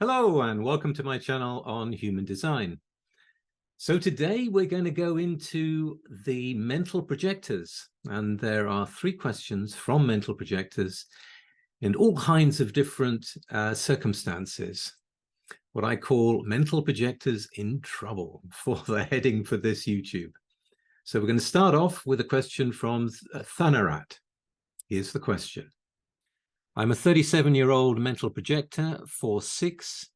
Hello and welcome to my channel on human design. So today we're going to go into the mental projectors, and there are 3 questions from mental projectors in all kinds of different circumstances. What I call mental projectors in trouble for the heading for this YouTube. So we're going to start off with a question from Thanarat. Here's the question. I'm a 37-year-old mental projector, 4/6,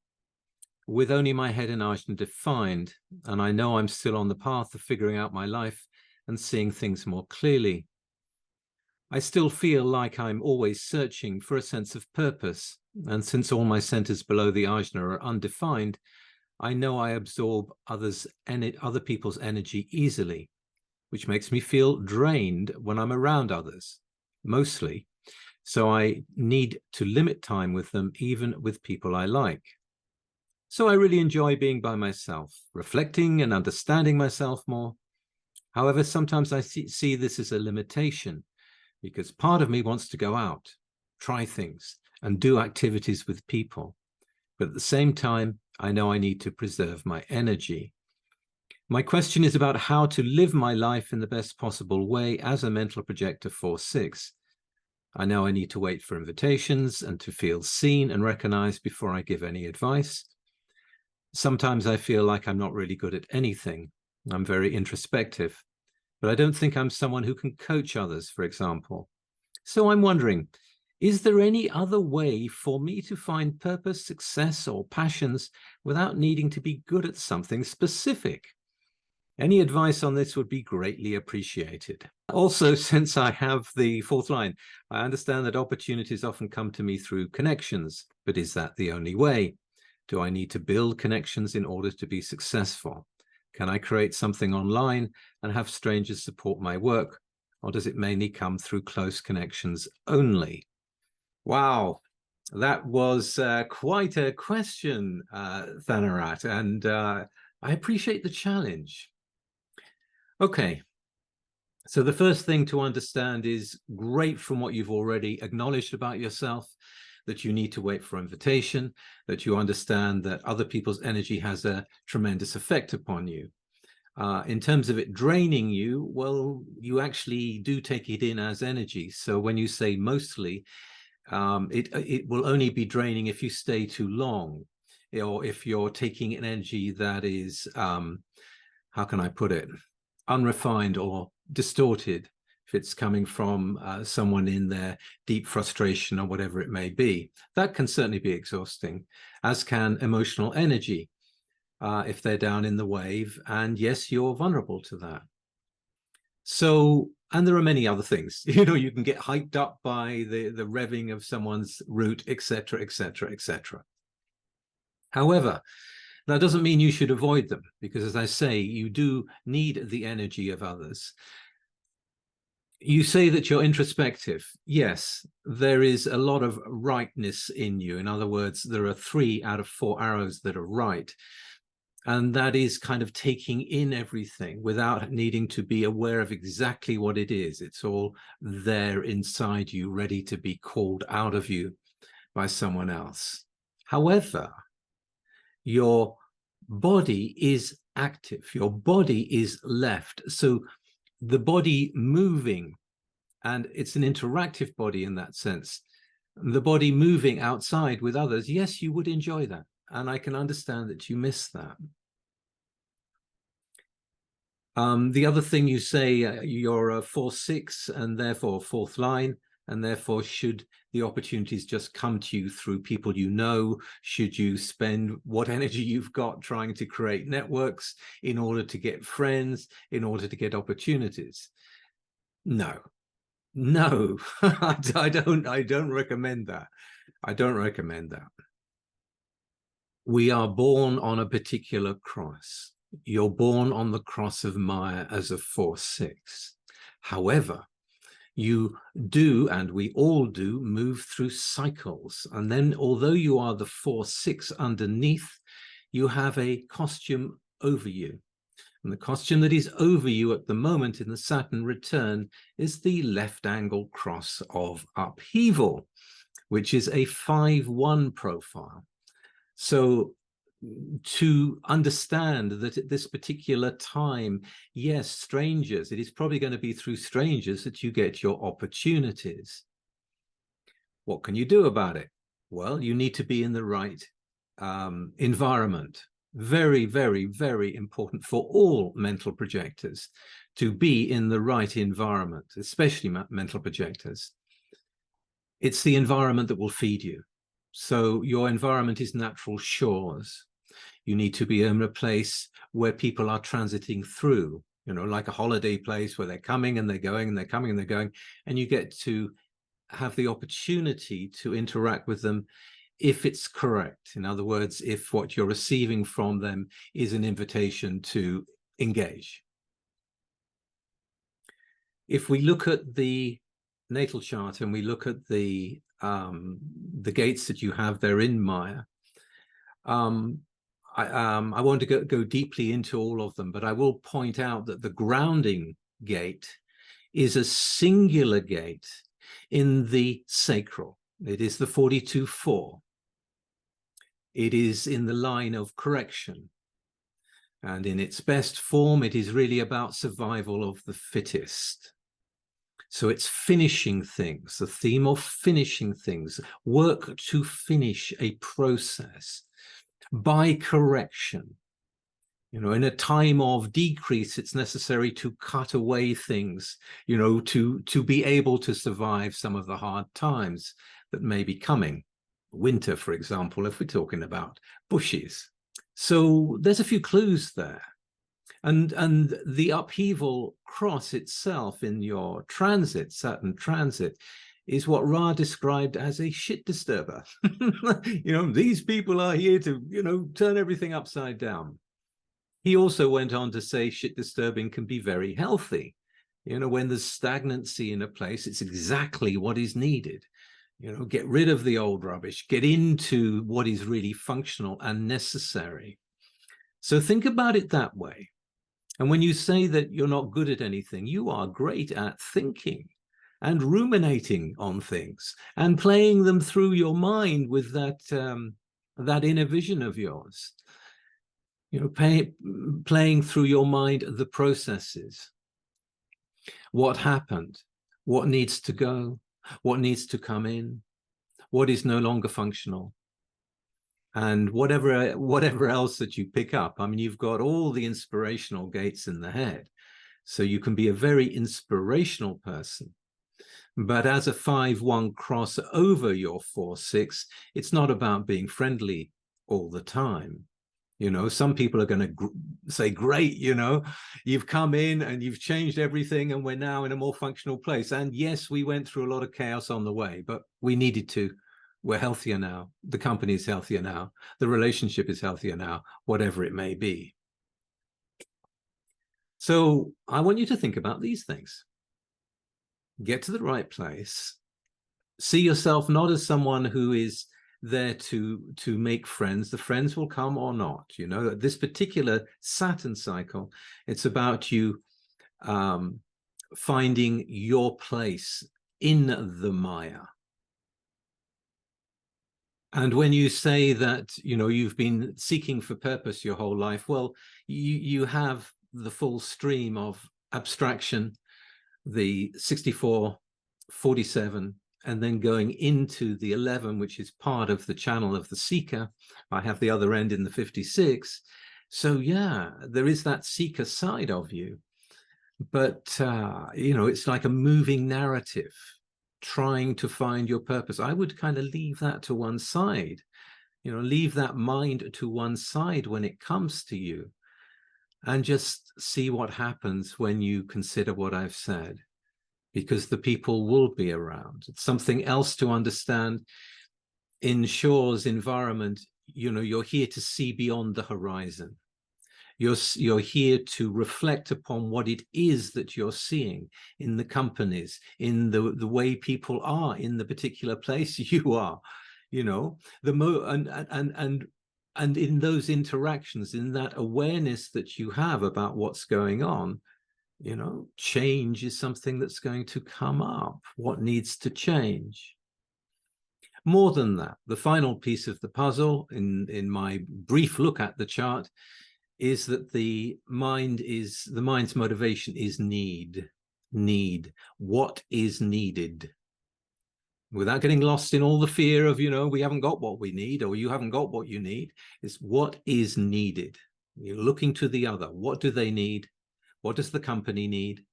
with only my head and Ajna defined, and I know I'm still on the path of figuring out my life and seeing things more clearly. I still feel like I'm always searching for a sense of purpose, and since all my centers below the Ajna are undefined, I know I absorb other people's energy easily, which makes me feel drained when I'm around others, mostly. So I need to limit time with them, even with people I like. So I really enjoy being by myself, reflecting and understanding myself more. However, sometimes I see this as a limitation, because part of me wants to go out, try things, and do activities with people. But at the same time, I know I need to preserve my energy. My question is about how to live my life in the best possible way as a mental projector 4/6. I know I need to wait for invitations and to feel seen and recognized before I give any advice. Sometimes I feel like I'm not really good at anything. I'm very introspective, but I don't think I'm someone who can coach others, for example. So I'm wondering, is there any other way for me to find purpose, success, or passions without needing to be good at something specific? Any advice on this would be greatly appreciated. Also, since I have the 4th line, I understand that opportunities often come to me through connections, but is that the only way? Do I need to build connections in order to be successful? Can I create something online and have strangers support my work, or does it mainly come through close connections only? Wow, that was quite a question, Thanarat, and I appreciate the challenge. Okay, so the first thing to understand is, great from what you've already acknowledged about yourself, that you need to wait for invitation, that you understand that other people's energy has a tremendous effect upon you. In terms of it draining you, well, you actually do take it in as energy. So when you say mostly, it will only be draining if you stay too long, or if you're taking an energy that is, how can I put it, unrefined or distorted, if it's coming from someone in their deep frustration or whatever it may be. That can certainly be exhausting, as can emotional energy, if they're down in the wave, and yes, you're vulnerable to that. So, and there are many other things, you can get hyped up by the revving of someone's route, etc., etc., etc. However, that doesn't mean you should avoid them, because, as I say, you do need the energy of others. You say that you're introspective. Yes, there is a lot of rightness in you. In other words, there are 3 out of 4 arrows that are right. And that is kind of taking in everything without needing to be aware of exactly what it is. It's all there inside you, ready to be called out of you by someone else. However, your body is active, your body is left. So the body moving, and it's an interactive body in that sense, the body moving outside with others, yes, you would enjoy that. And I can understand that you miss that. The other thing you say, you're a 4/6 and therefore 4th line, and therefore should the opportunities just come to you through people you know, should you spend what energy you've got trying to create networks in order to get friends, in order to get opportunities? No, I don't recommend that. I don't recommend that. We are born on a particular cross. You're born on the cross of Maya as a 4/6. However, you do, and we all do, move through cycles. And then, although you are the 4/6 underneath, you have a costume over you. And the costume that is over you at the moment in the Saturn return is the left angle cross of upheaval, which is a 5/1 profile. So to understand that at this particular time, yes, strangers, it is probably going to be through strangers that you get your opportunities. What can you do about it? Well, you need to be in the right environment. Very, very, very important for all mental projectors to be in the right environment, especially mental projectors. It's the environment that will feed you. So your environment is natural shores. You need to be in a place where people are transiting through, you know, like a holiday place where they're coming and they're going and they're coming and they're going, and you get to have the opportunity to interact with them if it's correct. In other words, if what you're receiving from them is an invitation to engage. If we look at the natal chart and we look at the gates that you have there in Maya, I want to go deeply into all of them, but I will point out that the grounding gate is a singular gate in the sacral. It is the 42-4. It is in the line of correction. And in its best form, it is really about survival of the fittest. So it's finishing things, the theme of finishing things, work to finish a process by correction. You know, in a time of decrease, it's necessary to cut away things, you know, to be able to survive some of the hard times that may be coming. Winter, for example, if we're talking about bushes. So there's a few clues there. And the upheaval cross itself in your transit, Saturn transit, is what Ra described as a shit disturber. You know, these people are here to, you know, turn everything upside down. He also went on to say shit disturbing can be very healthy. You know, when there's stagnancy in a place, it's exactly what is needed. You know, get rid of the old rubbish, get into what is really functional and necessary. So think about it that way. And when you say that you're not good at anything, you are great at thinking and ruminating on things and playing them through your mind with that inner vision of yours. You know, playing through your mind the processes. What happened? What needs to go? What needs to come in? What is no longer functional? And whatever else that you pick up. I mean, you've got all the inspirational gates in the head. So you can be a very inspirational person. But as a 5-1 cross over your 4-6, it's not about being friendly all the time. You know, some people are going to say, great, you know, you've come in and you've changed everything and we're now in a more functional place. And yes, we went through a lot of chaos on the way, but we needed to. We're healthier now. The company is healthier now. The relationship is healthier now, whatever it may be. So I want you to think about these things. Get to the right place. See yourself not as someone who is there to make friends. The friends will come or not. You know, at this particular Saturn cycle, it's about you finding your place in the Maya. And when you say that, you know, you've been seeking for purpose your whole life, well, you have the full stream of abstraction, the 64, 47, and then going into the 11, which is part of the channel of the seeker. I have the other end in the 56. So yeah, there is that seeker side of you. But, you know, it's like a moving narrative, trying to find your purpose. I would kind of leave that to one side, you know, leave that mind to one side when it comes to you, and just see what happens when you consider what I've said, because the people will be around. It's something else to understand. In Shaw's environment, you know, you're here to see beyond the horizon. You're here to reflect upon what it is that you're seeing in the companies, in the way people are in the particular place you are, you know, and in those interactions, in that awareness that you have about what's going on, you know, change is something that's going to come up. What needs to change? More than that, the final piece of the puzzle in my brief look at the chart is that the mind's motivation is need. What is needed? Without getting lost in all the fear of, we haven't got what we need, or you haven't got what you need. It's what is needed. You're looking to the other. What do they need? What does the company need?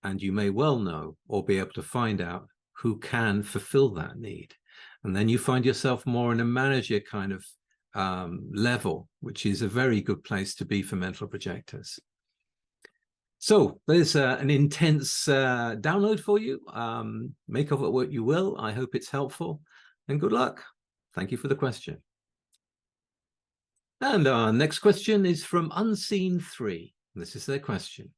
And you may well know or be able to find out who can fulfill that need. And then you find yourself more in a manager kind of level, which is a very good place to be for mental projectors. So there's an intense download for you. Make of it what you will. I hope it's helpful, and good luck. Thank you for the question. And our next question is from Unseen 3. This is their question.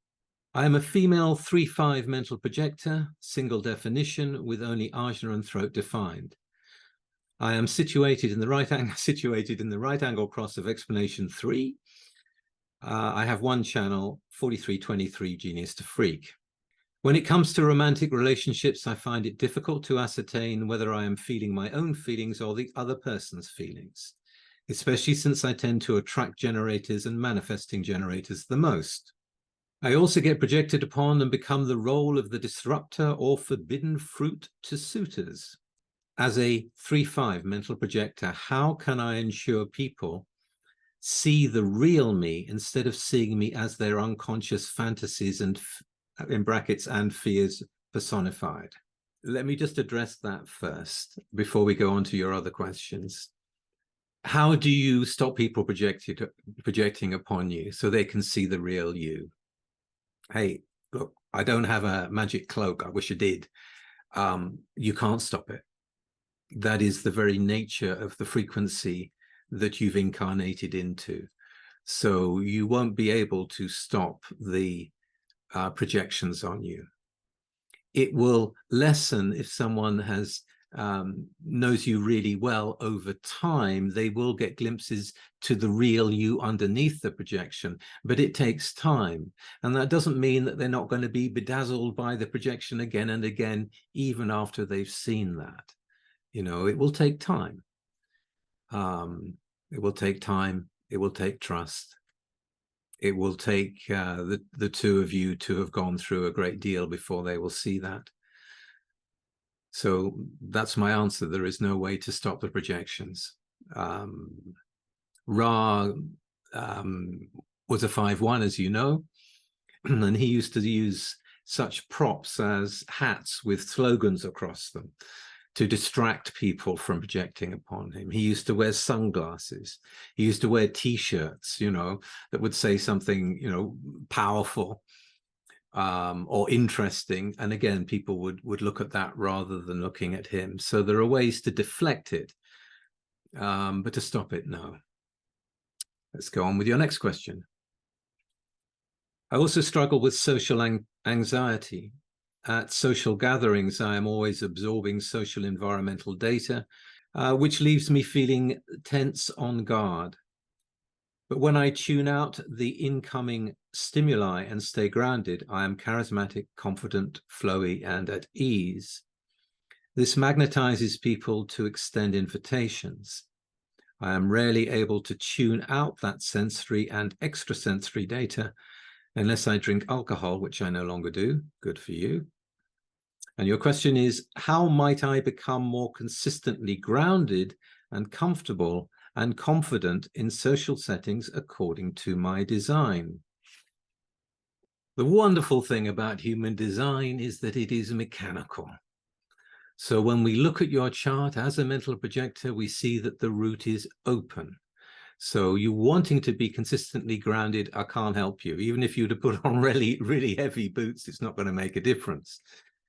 I am a female 3/5 mental projector, single definition, with only ajna and throat defined. I am situated in the right angle cross of explanation 3. I have one channel, 4323, genius to freak. When it comes to romantic relationships, I find it difficult to ascertain whether I am feeling my own feelings or the other person's feelings, especially since I tend to attract generators and manifesting generators the most. I also get projected upon and become the role of the disruptor or forbidden fruit to suitors. As a 3/5 mental projector, how can I ensure people see the real me instead of seeing me as their unconscious fantasies and, in brackets, and fears personified? Let me just address that first before we go on to your other questions. How do you stop people projecting upon you so they can see the real you? Hey, look, I don't have a magic cloak. I wish I did. You can't stop it. That is the very nature of the frequency that you've incarnated into. So you won't be able to stop the projections on you. It will lessen if someone has knows you really well over time. They will get glimpses to the real you underneath the projection, but it takes time. And that doesn't mean that they're not going to be bedazzled by the projection again and again, even after they've seen that. It will take time. It will take time. It will take trust. It will take the two of you to have gone through a great deal before they will see that. So that's my answer. There is no way to stop the projections. Ra was a 5/1, as you know, and he used to use such props as hats with slogans across them to distract people from projecting upon him. He used to wear sunglasses. He used to wear T-shirts, that would say something, powerful or interesting. And again, people would look at that rather than looking at him. So there are ways to deflect it, but to stop it, no. Let's go on with your next question. I also struggle with social anxiety. At social gatherings, I am always absorbing social environmental data, which leaves me feeling tense, on guard. But when I tune out the incoming stimuli and stay grounded, I am charismatic, confident, flowy, and at ease. This magnetizes people to extend invitations. I am rarely able to tune out that sensory and extrasensory data unless I drink alcohol, which I no longer do. Good for you. And your question is, how might I become more consistently grounded and comfortable and confident in social settings according to my design? The wonderful thing about human design is that it is mechanical. So when we look at your chart as a mental projector, we see that the route is open. So you wanting to be consistently grounded, I can't help you. Even if you were to put on really, really heavy boots, it's not going to make a difference.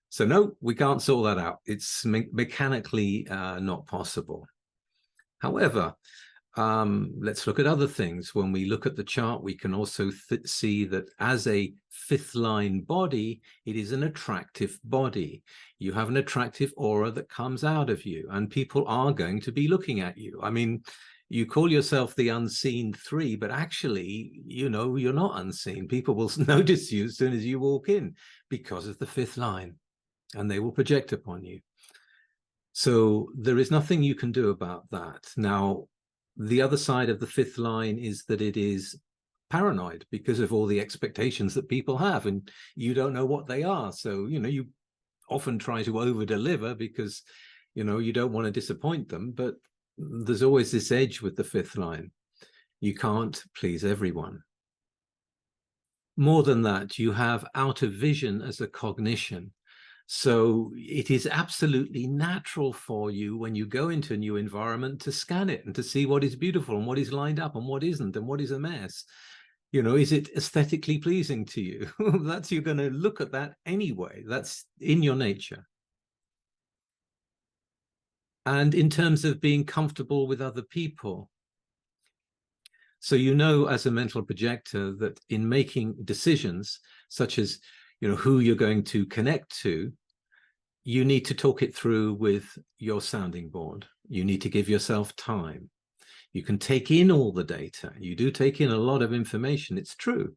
So no, we can't sort that out. It's mechanically not possible. However, let's look at other things. When we look at the chart, we can also see that as a fifth line body, it is an attractive body. You have an attractive aura that comes out of you, and people are going to be looking at you. I mean, you call yourself the unseen 3, but actually, you're not unseen. People will notice you as soon as you walk in because of the fifth line, and they will project upon you. So there is nothing you can do about that. Now, the other side of the fifth line is that it is paranoid because of all the expectations that people have, and you don't know what they are. So, you often try to over deliver because, you don't want to disappoint them, but there's always this edge with the fifth line. You can't please everyone. More than that, you have outer vision as a cognition. So it is absolutely natural for you when you go into a new environment to scan it and to see what is beautiful and what is lined up and what isn't and what is a mess. Is it aesthetically pleasing to you? You're going to look at that anyway. That's in your nature. And in terms of being comfortable with other people, so as a mental projector that in making decisions, such as who you're going to connect to, you need to talk it through with your sounding board. You need to give yourself time. You can take in all the data. You do take in a lot of information. It's true.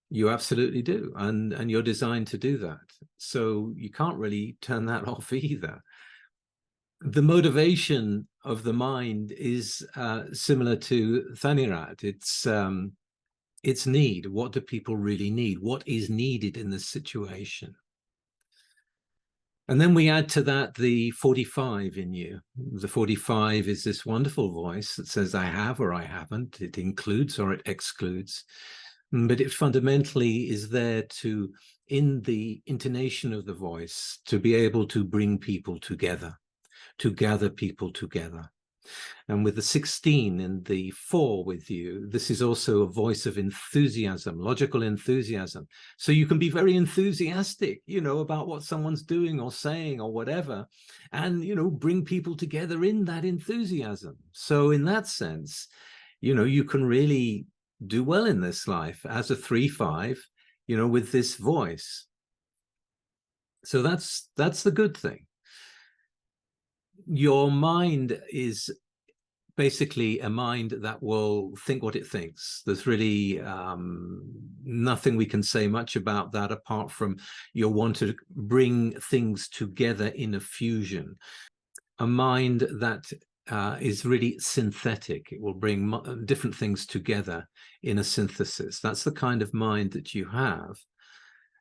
You absolutely do. And you're designed to do that. So you can't really turn that off either. The motivation of the mind is similar to Thanirat. It's need. What do people really need? What is needed in this situation? And then we add to that the 45 in you. The 45 is this wonderful voice that says, I have or I haven't. It includes or it excludes. But it fundamentally is there to, in the intonation of the voice, to be able to bring people together, to gather people together. And with the 16 and the 4 with you, this is also a voice of enthusiasm, logical enthusiasm. So you can be very enthusiastic, about what someone's doing or saying or whatever, and, bring people together in that enthusiasm. So in that sense, you can really do well in this life as a 3-5, with this voice. So that's the good thing. Your mind is basically a mind that will think what it thinks. There's really nothing we can say much about that apart from you'll want to bring things together in a fusion. A mind that is really synthetic. It will bring different things together in a synthesis. That's the kind of mind that you have.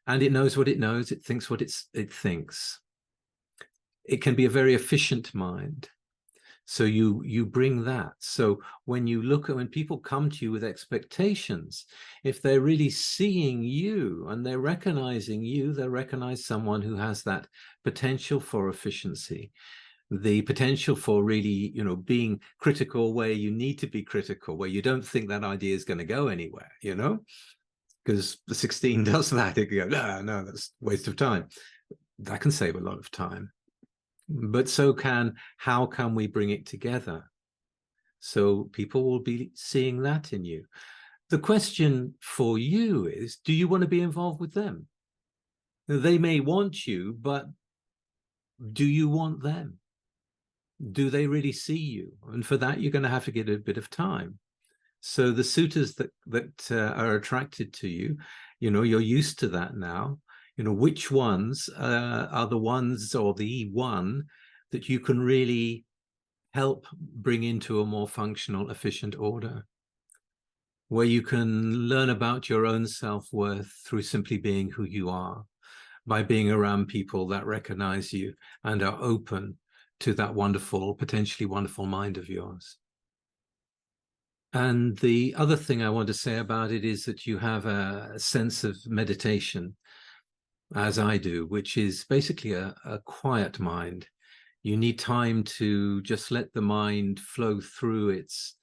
And it knows what it knows. It thinks what it thinks. It can be a very efficient mind. So you bring that. So when people come to you with expectations, if they're really seeing you and they're recognizing you, they recognize someone who has that potential for efficiency, the potential for really, being critical where you need to be critical, where you don't think that idea is going to go anywhere, because the 16 does that. It can go, no, that's a waste of time. That can save a lot of time. But how can we bring it together? So people will be seeing that in you. The question for you is, do you want to be involved with them? They may want you, but do you want them? Do they really see you? And for that, you're going to have to get a bit of time. So the suitors that are attracted to you, you're used to that now. Which ones are the ones or the one that you can really help bring into a more functional, efficient order, where you can learn about your own self-worth through simply being who you are, by being around people that recognize you and are open to that wonderful, potentially wonderful mind of yours. And the other thing I want to say about it is that you have a sense of meditation, as I do, which is basically a quiet mind. You need time to just let the mind flow through its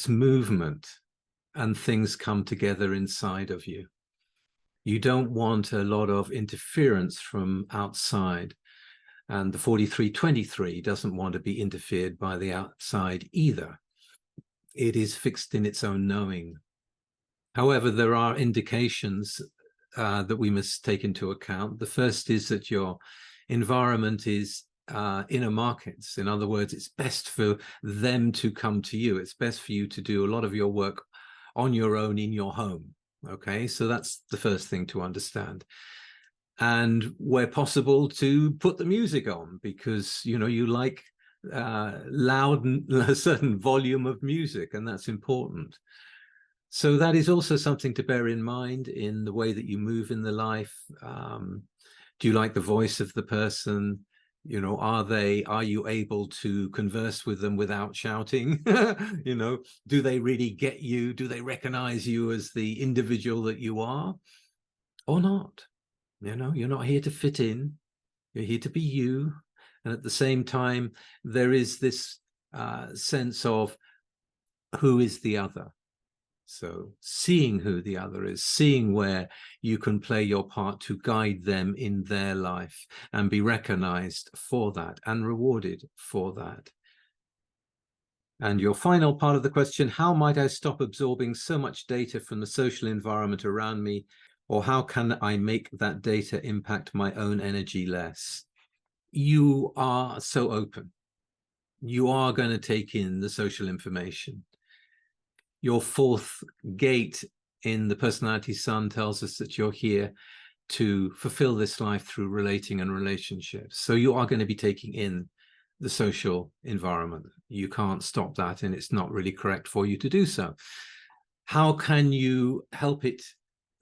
movement, and things come together inside of you. You don't want a lot of interference from outside. And the 4323 doesn't want to be interfered by the outside either. It is fixed in its own knowing. However, there are indications that we must take into account. The first is that your environment is inner markets. In other words, it's best for them to come to you. It's best for you to do a lot of your work on your own in your home. Okay, so that's the first thing to understand. and where possible to put the music on, because you like loud, a certain volume of music, and that's important. So that is also something to bear in mind in the way that you move in the life. Do you like the voice of the person? Are you able to converse with them without shouting? Do they really get you? Do they recognize you as the individual that you are, or not? You're not here to fit in. You're here to be you. And at the same time, there is this sense of who is the other. So seeing who the other is, seeing where you can play your part to guide them in their life and be recognized for that and rewarded for that. And your final part of the question, how might I stop absorbing so much data from the social environment around me? Or how can I make that data impact my own energy less? You are so open. You are going to take in the social information. Your fourth gate in the personality sun tells us that you're here to fulfill this life through relating and relationships. So you are going to be taking in the social environment. You can't stop that, and it's not really correct for you to do so. How can you help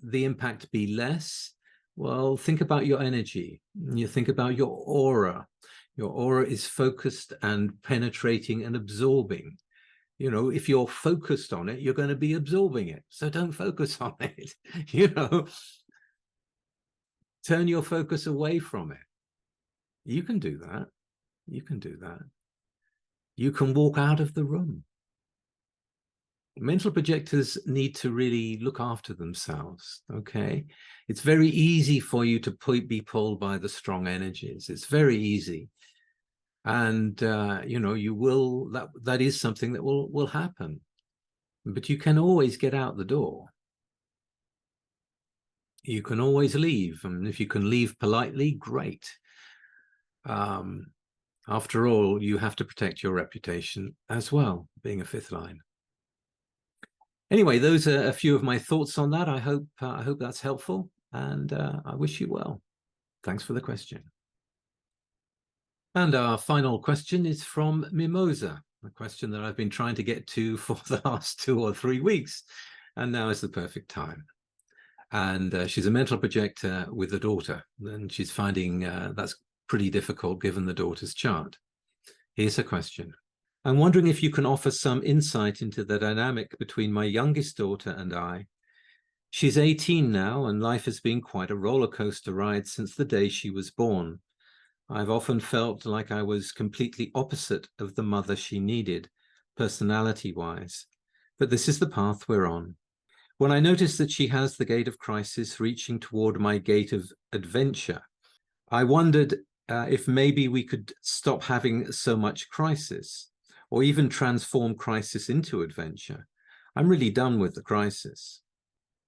the impact be less? Well, think about your energy. You think about your aura. Your aura is focused and penetrating and absorbing. If you're focused on it, you're going to be absorbing it. So don't focus on it. Turn your focus away from it. You can do that. You can do that. You can walk out of the room. Mental projectors need to really look after themselves, okay? It's very easy for you to be pulled by the strong energies. It's very easy. And that is something that will happen, but you can always get out the door. You can always leave, and if you can leave politely, great. After all, you have to protect your reputation as well, being a fifth line. Anyway, those are a few of my thoughts on that. I hope that's helpful, and I wish you well. Thanks for the question. And our final question is from Mimosa, a question that I've been trying to get to for the last 2 or 3 weeks, and now is the perfect time. And she's a mental projector with a daughter, and she's finding that's pretty difficult given the daughter's chart. Here's her question. I'm wondering if you can offer some insight into the dynamic between my youngest daughter and I. She's 18 now, and life has been quite a roller coaster ride since the day she was born. I've often felt like I was completely opposite of the mother she needed, personality-wise. But this is the path we're on. When I notice that she has the gate of crisis reaching toward my gate of adventure, I wondered if maybe we could stop having so much crisis, or even transform crisis into adventure. I'm really done with the crisis.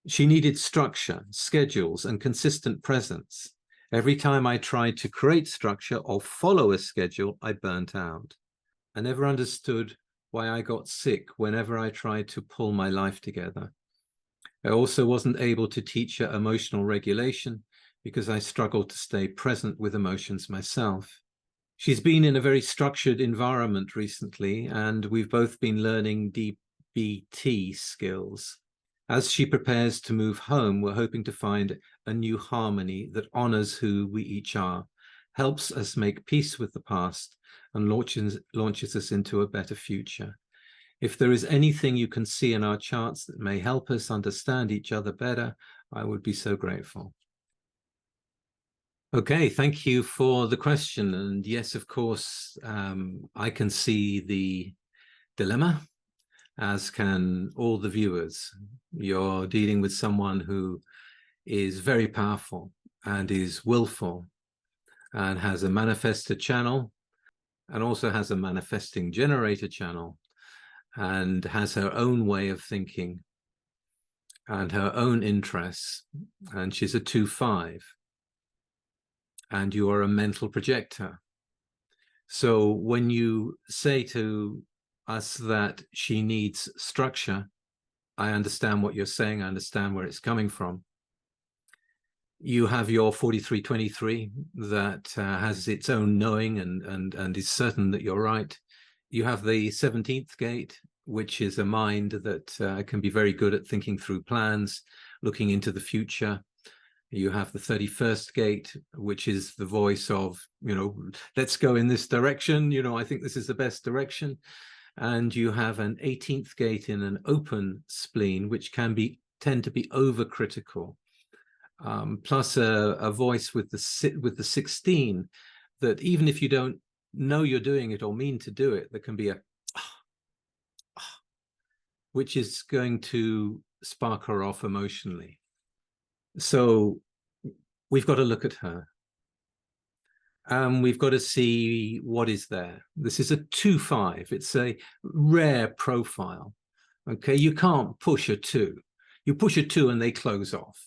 She needed structure, schedules, and consistent presence. Every time I tried to create structure or follow a schedule, I burnt out. I never understood why I got sick whenever I tried to pull my life together. I also wasn't able to teach her emotional regulation because I struggled to stay present with emotions myself. She's been in a very structured environment recently, and we've both been learning DBT skills. As she prepares to move home, we're hoping to find a new harmony that honors who we each are, helps us make peace with the past, and launches us into a better future. If there is anything you can see in our charts that may help us understand each other better, I would be so grateful. Okay, thank you for the question. And yes, of course, I can see the dilemma, as can all the viewers. You're dealing with someone who is very powerful and is willful and has a manifestor channel and also has a manifesting generator channel and has her own way of thinking and her own interests. And she's a 2-5. And you are a mental projector. So when you say to us that she needs structure, I understand what you're saying. I understand where it's coming from. You have your 4323 that has its own knowing and is certain that you're right. You have the 17th gate, which is a mind that can be very good at thinking through plans, looking into the future. You have the 31st gate, which is the voice of, let's go in this direction. I think this is the best direction. And you have an 18th gate in an open spleen, which can tend to be overcritical. Plus a voice with the 16 that even if you don't know you're doing it or mean to do it, there can be a which is going to spark her off emotionally. So we've got to look at her. We've got to see what is there. This is a 2-5. It's a rare profile. Okay, you can't push a 2. You push a 2 and they close off.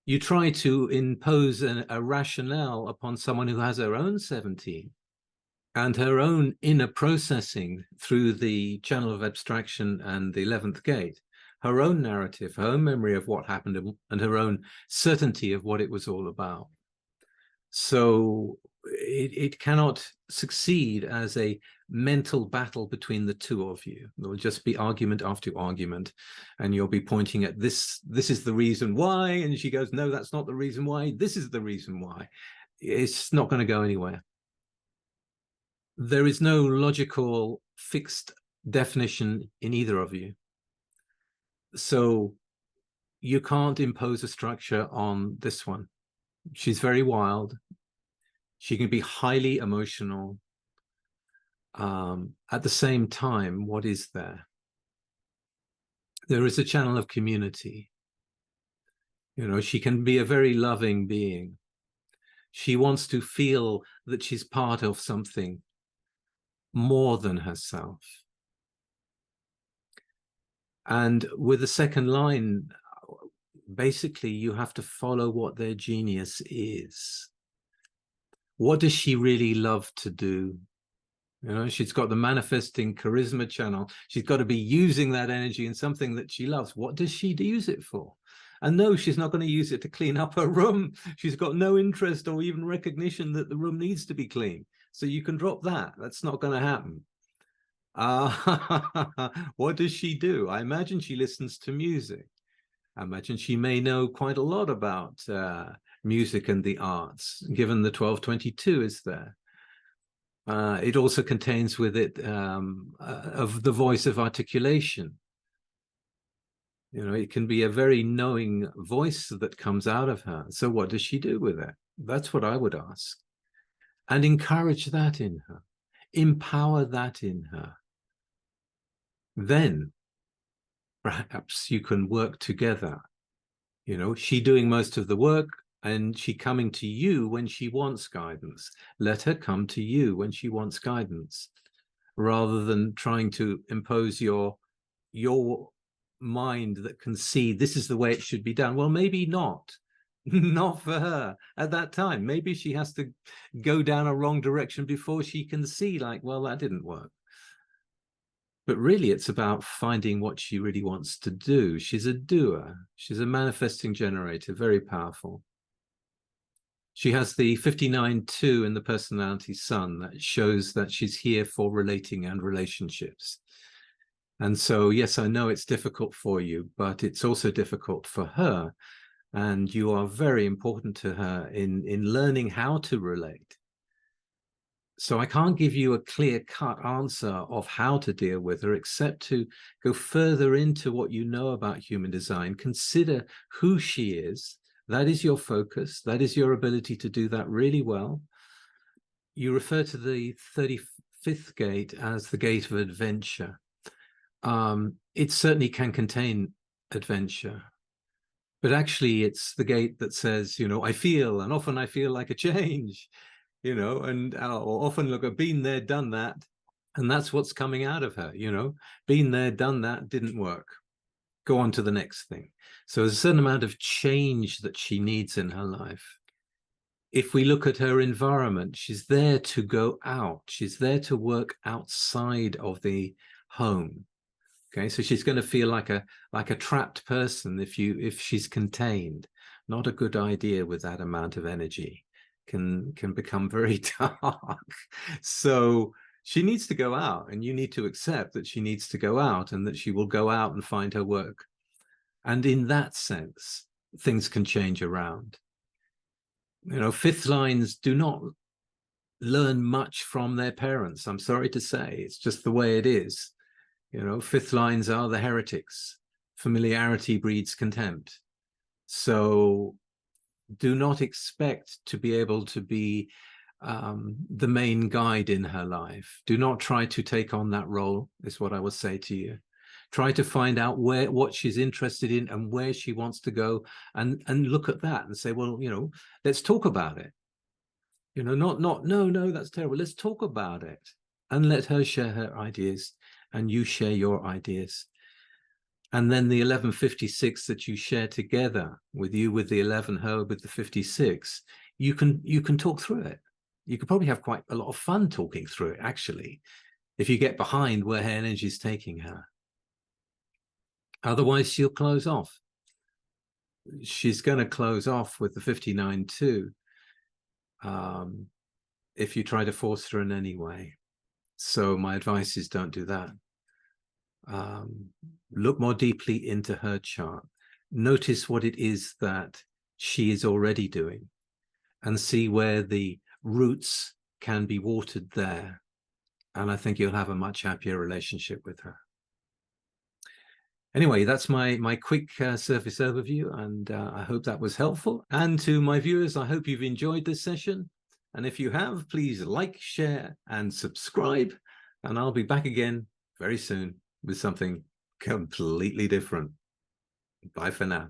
You try to impose a rationale upon someone who has her own 17 and her own inner processing through the channel of abstraction and the 11th gate, her own narrative, her own memory of what happened, and her own certainty of what it was all about. So it cannot succeed as a mental battle between the two of you. There will just be argument after argument, and you'll be pointing at this is the reason why, and she goes, no, that's not the reason why, this is the reason why. It's not going to go anywhere. There is no logical fixed definition in either of you. So you can't impose a structure on this one. She's very wild. She can be highly emotional. At the same time, what is there? There is a channel of community. She can be a very loving being. She wants to feel that she's part of something more than herself. And with the second line, basically, you have to follow what their genius is. What does she really love to do? She's got the manifesting charisma channel. She's got to be using that energy in something that she loves. What does she use it for? And no, she's not going to use it to clean up her room. She's got no interest or even recognition that the room needs to be clean. So you can drop that. That's not going to happen. What does she do? I imagine she listens to music. I imagine she may know quite a lot about music and the arts, given the 1222 is there. It also contains with it of the voice of articulation. It can be a very knowing voice that comes out of her. So what does she do with it? That's what I would ask. And encourage that in her. Empower that in her. Then perhaps you can work together. She doing most of the work and she coming to you when she wants guidance. Let her come to you when she wants guidance, rather than trying to impose your mind that can see this is the way it should be done. Well, maybe not. Not for her at that time. Maybe she has to go down a wrong direction before she can see, like, well, that didn't work. But really, it's about finding what she really wants to do. She's a doer. She's a manifesting generator, very powerful. She has the 59-2 in the personality sun that shows that she's here for relating and relationships. And so, yes, I know it's difficult for you, but it's also difficult for her. And you are very important to her in learning how to relate. So I can't give you a clear-cut answer of how to deal with her, except to go further into what you know about human design. Consider who she is. That is your focus. That is your ability to do that really well. You refer to the 35th gate as the gate of adventure. It certainly can contain adventure. But actually, it's the gate that says, I feel, and often I feel like a change. And or often look, I've been there, done that. And that's what's coming out of her, been there, done that, didn't work. Go on to the next thing. So there's a certain amount of change that she needs in her life. If we look at her environment, she's there to go out. She's there to work outside of the home. Okay, so she's going to feel like a trapped person if she's contained, not a good idea with that amount of energy. Can become very dark. So she needs to go out, and you need to accept that she needs to go out, and that she will go out and find her work. And in that sense, things can change around. You know, fifth lines do not learn much from their parents. I'm sorry to say, it's just the way it is. You know, fifth lines are the heretics. Familiarity breeds contempt. So do not expect to be able to be the main guide in her life. Do not try to take on that role, is what I will say to you. Try to find out what she's interested in and where she wants to go, and look at that and say, well, you know, let's talk about it. You know, no, that's terrible. Let's talk about it, and let her share her ideas, and you share your ideas. And then the 1156 that you share together, with you with the 11, her with the 56, you can talk through it. You could probably have quite a lot of fun talking through it, actually, if you get behind where her energy is taking her. Otherwise, she'll close off. She's going to close off with the 59 too, if you try to force her in any way. So my advice is, don't do that. Look more deeply into her chart. Notice what it is that she is already doing, and see where the roots can be watered there. And I think you'll have a much happier relationship with her. Anyway, that's my quick surface overview, and I hope that was helpful. And to my viewers, I hope you've enjoyed this session. And if you have, please like, share, and subscribe. And I'll be back again very soon with something completely different. Bye for now.